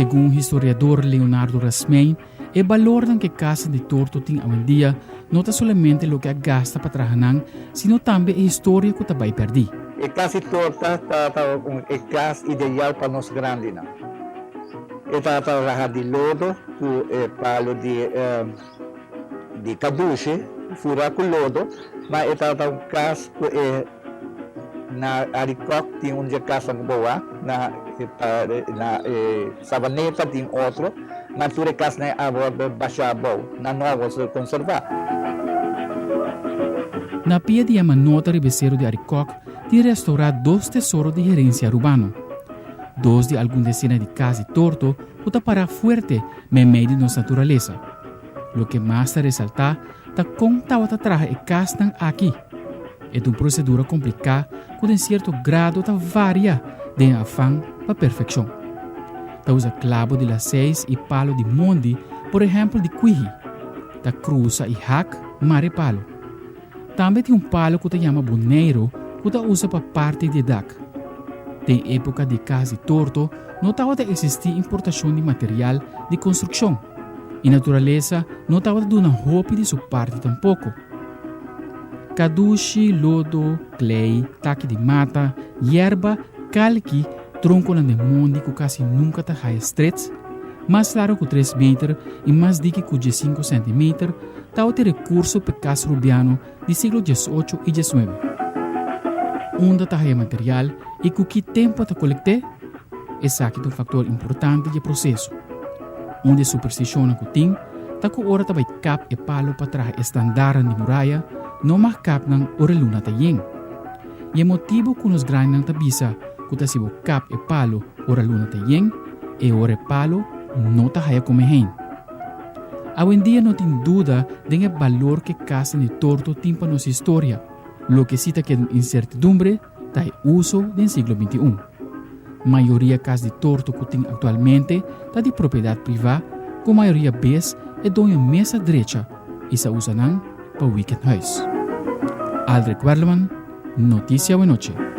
Según o historiador Leonardo Rasmein, o valor que casa de torto tem hoje em dia não é somente o que gasta para trabalhar, sino também a história que vai perder. A casa torta é casa ideal para nós grandes. Está trabalhar de lodo, com palo de cabuche, furar com lodo, mas está um caso na Aricoc tem casa boa, na Sabaneta tem outro, mas tudo casa na água baixa boa, na nova se conservar. Na pia de Amanota Ribeiro de Aricoc, tem restaurado 2 tesouros de gerência urbana. 2 de alguma decena de casa torto, ou para fuerte, me meio de nossa natureza. Lo que mais está resaltar, está como está traje e casa aqui. É uma procedura complicada, que em certo grado está varia de afã para perfeição. Está usa clavo de las 6 e palo de mondi, por exemplo, de cuiji. Está cruza e hack, mare palo. Também tem palo que se chama boneiro, que usa para parte de DAC. Tem época de casa torto, não estava a existir importação de material de construção. E natureza não estava dando roupa de sua parte tampouco. Caduche, lodo, clay, taque de mata, hierba, calque, tronco de monde que quase nunca está estreito, mais largo que 3 metros e mais dique que 5 cm, está o recurso para casa rubiano do século XVIII e XIX. Onde está o material e com que tempo está coletar, esse é um fator importante do processo. Onde a superstição que tem, está com hora vai cap e palo para trás estandar de muralha, não mais cap não ora luna ta yen. E o motivo que nos grandes não tabisa, que ta sibo cap e palo ora luna ta yen, e ora palo não ta haya como hen. Hoje em dia não tem dúvida de o valor que casa de torto tem para nossa história, lo que cita que incertidumbre está em uso do século XXI. Maioria casa de torto que tem atualmente está de propriedade privada, com maioria vez é dona mesa direita e se usa para weekend house. Aldrich Werleman, Notícia Buenas Noches.